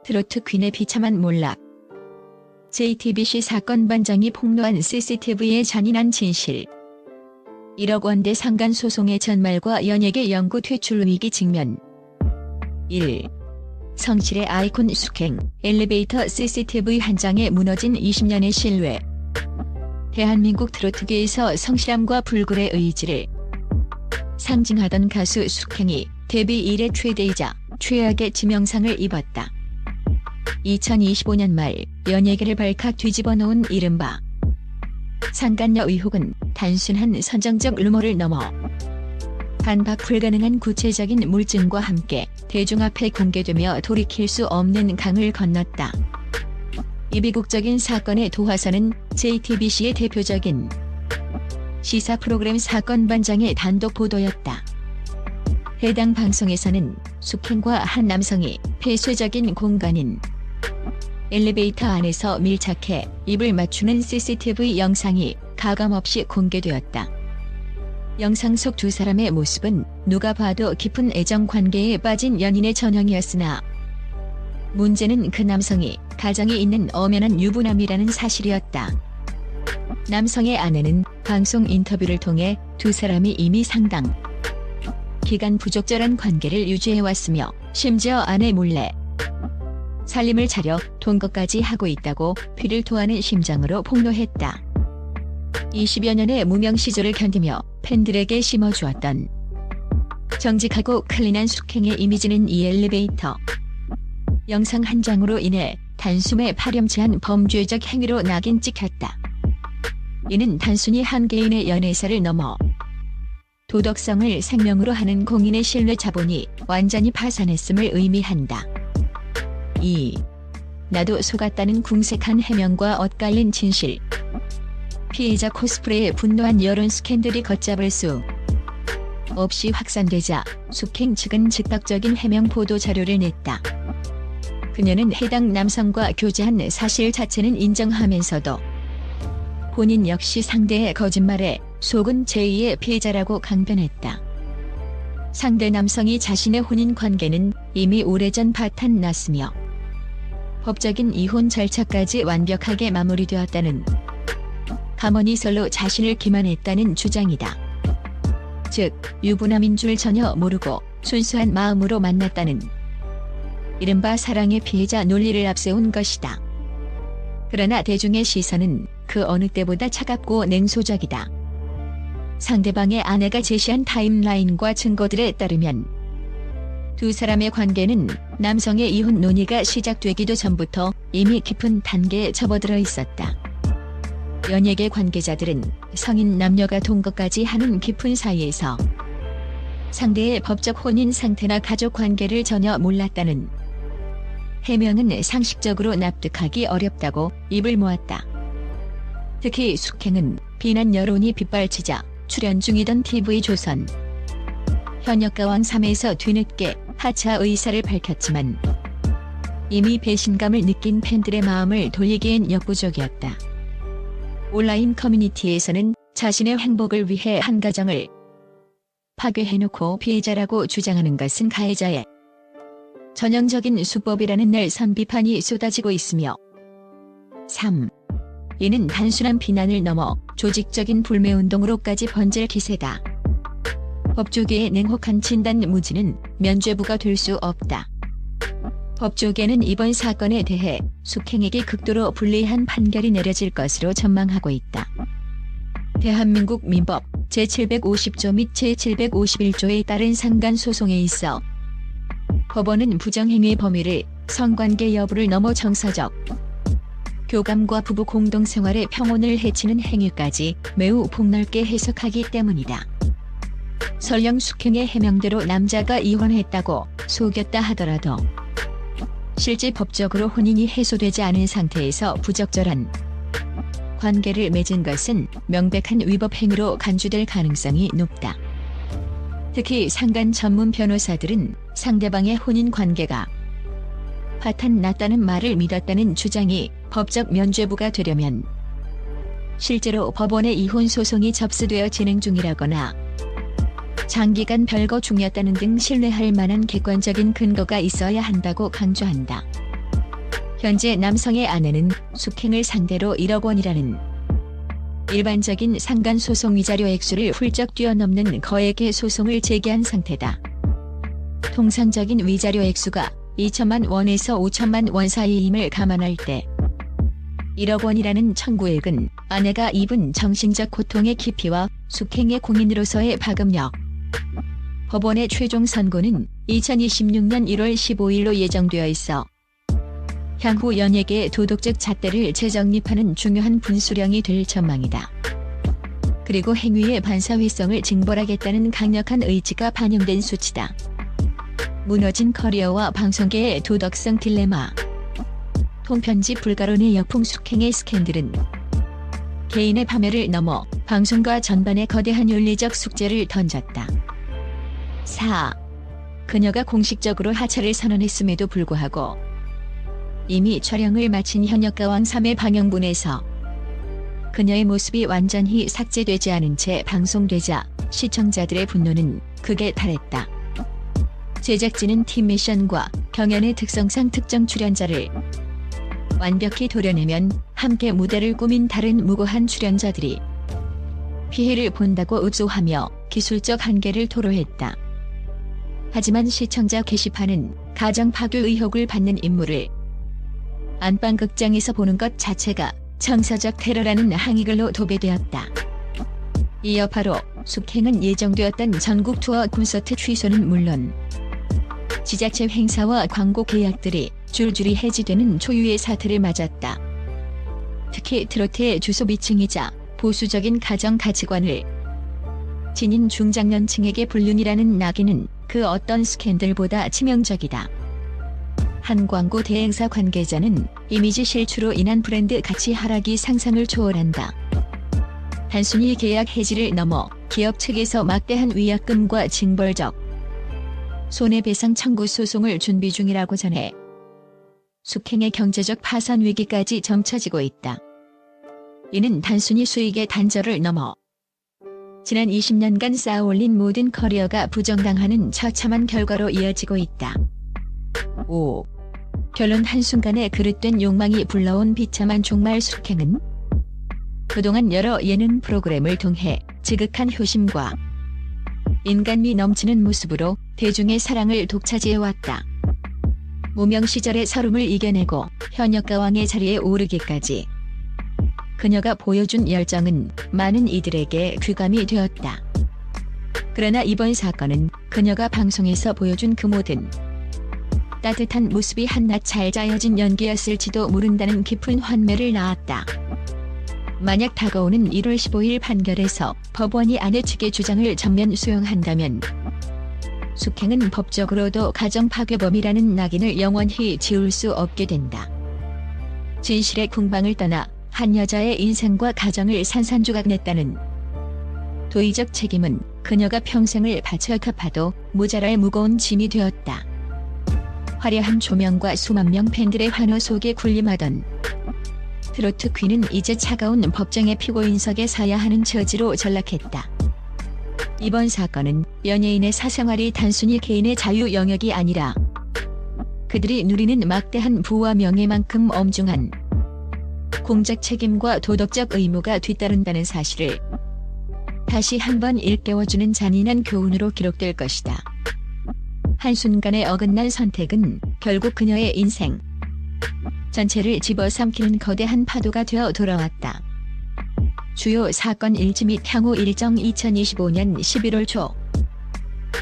트로트 퀸의 비참한 몰락. JTBC 사건 반장이 폭로한 CCTV의 잔인한 진실. 1억 원대 상간 소송의 전말과 연예계 영구 퇴출 위기 직면. 1. 성실의 아이콘 숙행, 엘리베이터 CCTV 한 장에 무너진 20년의 신뢰. 대한민국 트로트계에서 성실함과 불굴의 의지를 상징하던 가수 숙행이 데뷔 이래 최대이자 최악의 지명상을 입었다. 2025년 말 연예계를 발칵 뒤집어 놓은 이른바 상간녀 의혹은 단순한 선정적 루머를 넘어 반박 불가능한 구체적인 물증과 함께 대중 앞에 공개되며 돌이킬 수 없는 강을 건넜다. 이 비극적인 사건의 도화선은 JTBC의 대표적인 시사 프로그램 사건 반장의 단독 보도였다. 해당 방송에서는 숙행과 한 남성이 폐쇄적인 공간인 엘리베이터 안에서 밀착해 입을 맞추는 CCTV 영상이 가감없이 공개되었다. 영상 속 두 사람의 모습은 누가 봐도 깊은 애정 관계에 빠진 연인의 전형이었으나 문제는 그 남성이 가정이 있는 엄연한 유부남이라는 사실이었다. 남성의 아내는 방송 인터뷰를 통해 두 사람이 이미 상당 기간 부적절한 관계를 유지해왔으며 심지어 아내 몰래 살림을 차려 동거까지 하고 있다고 피를 토하는 심정으로 폭로했다. 20여 년의 무명 시절을 견디며 팬들에게 심어주었던 정직하고 클린한 숙행의 이미지는 이 엘리베이터 영상 한 장으로 인해 단숨에 파렴치한 범죄적 행위로 낙인 찍혔다. 이는 단순히 한 개인의 연애사를 넘어 도덕성을 생명으로 하는 공인의 신뢰 자본이 완전히 파산했음을 의미한다. 2. 나도 속았다는 궁색한 해명과 엇갈린 진실. 피해자 코스프레에 분노한 여론 스캔들이 걷잡을 수 없이 확산되자 숙행 측은 즉각적인 해명 보도 자료를 냈다. 그녀는 해당 남성과 교제한 사실 자체는 인정하면서도 본인 역시 상대의 거짓말에 속은 제2의 피해자라고 강변했다. 상대 남성이 자신의 혼인 관계는 이미 오래전 바탄 났으며 법적인 이혼 절차까지 완벽하게 마무리되었다는 가문이설로 자신을 기만했다는 주장이다. 즉, 유부남인 줄 전혀 모르고 순수한 마음으로 만났다는 이른바 사랑의 피해자 논리를 앞세운 것이다. 그러나 대중의 시선은 그 어느 때보다 차갑고 냉소적이다. 상대방의 아내가 제시한 타임라인과 증거들에 따르면 두 사람의 관계는 남성의 이혼 논의가 시작되기도 전부터 이미 깊은 단계에 접어들어 있었다. 연예계 관계자들은 성인 남녀가 동거까지 하는 깊은 사이에서 상대의 법적 혼인 상태나 가족 관계를 전혀 몰랐다는 해명은 상식적으로 납득하기 어렵다고 입을 모았다. 특히 숙행은 비난 여론이 빗발치자 출연 중이던 TV조선 현역가왕 3에서 뒤늦게 하차 의사를 밝혔지만 이미 배신감을 느낀 팬들의 마음을 돌리기엔 역부족이었다. 온라인 커뮤니티에서는 자신의 행복을 위해 한 가정을 파괴해놓고 피해자라고 주장하는 것은 가해자의 전형적인 수법이라는 날 비판이 쏟아지고 있으며 3. 이는 단순한 비난을 넘어 조직적인 불매운동으로까지 번질 기세다. 법조계의 냉혹한 진단 무지는 면죄부가 될 수 없다. 법조계는 이번 사건에 대해 숙행에게 극도로 불리한 판결이 내려질 것으로 전망하고 있다. 대한민국 민법 제750조 및 제751조에 따른 상간 소송에 있어 법원은 부정행위의 범위를 성관계 여부를 넘어 정서적 교감과 부부 공동생활의 평온을 해치는 행위까지 매우 폭넓게 해석하기 때문이다. 설령 숙행의 해명대로 남자가 이혼했다고 속였다 하더라도 실제 법적으로 혼인이 해소되지 않은 상태에서 부적절한 관계를 맺은 것은 명백한 위법 행위로 간주될 가능성이 높다. 특히 상간 전문 변호사들은 상대방의 혼인 관계가 파탄 났다는 말을 믿었다는 주장이 법적 면죄부가 되려면 실제로 법원에 이혼 소송이 접수되어 진행 중이라거나 장기간 별거 중이었다는 등 신뢰할 만한 객관적인 근거가 있어야 한다고 강조한다. 현재 남성의 아내는 숙행을 상대로 1억 원이라는 일반적인 상간소송 위자료 액수를 훌쩍 뛰어넘는 거액의 소송을 제기한 상태다. 통상적인 위자료 액수가 2천만 원에서 5천만 원 사이임을 감안할 때 1억 원이라는 청구액은 아내가 입은 정신적 고통의 깊이와 숙행의 공인으로서의 파급력. 법원의 최종 선고는 2026년 1월 15일로 예정되어 있어 향후 연예계의 도덕적 잣대를 재정립하는 중요한 분수령이 될 전망이다. 그리고 행위의 반사회성을 징벌하겠다는 강력한 의지가 반영된 수치다. 무너진 커리어와 방송계의 도덕성 딜레마. 통편집 불가론의 역풍 숙행의 스캔들은 개인의 파멸을 넘어 방송가 전반에 거대한 윤리적 숙제를 던졌다. 4. 그녀가 공식적으로 하차를 선언했음에도 불구하고 이미 촬영을 마친 현역가왕 3회 방영분에서 그녀의 모습이 완전히 삭제되지 않은 채 방송되자 시청자들의 분노는 극에 달했다. 제작진은 팀 미션과 경연의 특성상 특정 출연자를 완벽히 도려내면 함께 무대를 꾸민 다른 무고한 출연자들이 피해를 본다고 읍소하며 기술적 한계를 토로했다. 하지만 시청자 게시판은 가정 파괴 의혹을 받는 인물을 안방극장에서 보는 것 자체가 정서적 테러라는 항의글로 도배되었다. 이어 바로 숙행은 예정되었던 전국 투어 콘서트 취소는 물론 지자체 행사와 광고 계약들이 줄줄이 해지되는 초유의 사태를 맞았다. 특히 트로트의 주소비층이자 보수적인 가정 가치관을 지닌 중장년층에게 불륜이라는 낙인은 그 어떤 스캔들보다 치명적이다. 한 광고 대행사 관계자는 이미지 실추로 인한 브랜드 가치 하락이 상상을 초월한다. 단순히 계약 해지를 넘어 기업 측에서 막대한 위약금과 징벌적 손해배상 청구 소송을 준비 중이라고 전해 숙행의 경제적 파산 위기까지 점쳐지고 있다. 이는 단순히 수익의 단절을 넘어 지난 20년간 쌓아올린 모든 커리어가 부정당하는 처참한 결과로 이어지고 있다. 5. 결론 한순간에 그릇된 욕망이 불러온 비참한 종말 숙행은 그동안 여러 예능 프로그램을 통해 지극한 효심과 인간미 넘치는 모습으로 대중의 사랑을 독차지해왔다. 무명 시절의 서름을 이겨내고 현역가왕의 자리에 오르기까지 그녀가 보여준 열정은 많은 이들에게 귀감이 되었다. 그러나 이번 사건은 그녀가 방송에서 보여준 그 모든 따뜻한 모습이 한낱 잘 짜여진 연기였을지도 모른다는 깊은 환멸을 낳았다. 만약 다가오는 1월 15일 판결에서 법원이 아내 측의 주장을 전면 수용한다면 숙행은 법적으로도 가정파괴범이라는 낙인을 영원히 지울 수 없게 된다. 진실의 궁방을 떠나 한 여자의 인생과 가정을 산산조각냈다는 도의적 책임은 그녀가 평생을 바쳐 갚아도 모자랄 무거운 짐이 되었다. 화려한 조명과 수만 명 팬들의 환호 속에 군림하던 트로트 퀸은 이제 차가운 법정의 피고인석에 서야 하는 처지로 전락했다. 이번 사건은 연예인의 사생활이 단순히 개인의 자유 영역이 아니라 그들이 누리는 막대한 부와 명예만큼 엄중한 공적 책임과 도덕적 의무가 뒤따른다는 사실을 다시 한번 일깨워주는 잔인한 교훈으로 기록될 것이다. 한순간의 어긋난 선택은 결국 그녀의 인생 전체를 집어삼키는 거대한 파도가 되어 돌아왔다. 주요 사건 일지 및 향후 일정 2025년 11월 초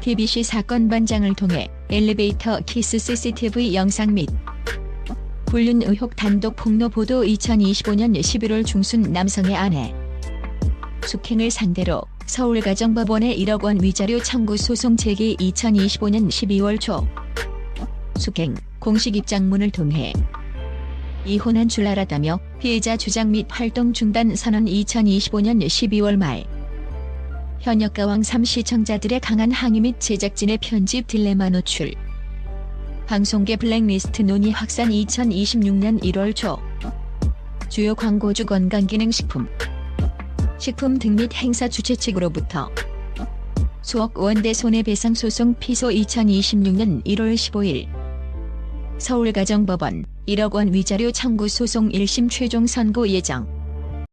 TBC 사건반장을 통해 엘리베이터 키스 CCTV 영상 및 불륜 의혹 단독 폭로 보도 2025년 11월 중순 남성의 아내 숙행을 상대로 서울가정법원의 1억 원 위자료 청구 소송 제기 2025년 12월 초 숙행 공식 입장문을 통해 이혼한 줄 알았다며 피해자 주장 및 활동 중단 선언 2025년 12월 말 현역가왕 3 시청자들의 강한 항의 및 제작진의 편집 딜레마 노출 방송계 블랙리스트 논의 확산 2026년 1월 초 주요 광고주 건강기능식품 식품 등 및 행사 주최 측으로부터 수억 원대 손해배상 소송 피소 2026년 1월 15일 서울가정법원 1억 원 위자료 청구 소송 1심 최종 선고 예정.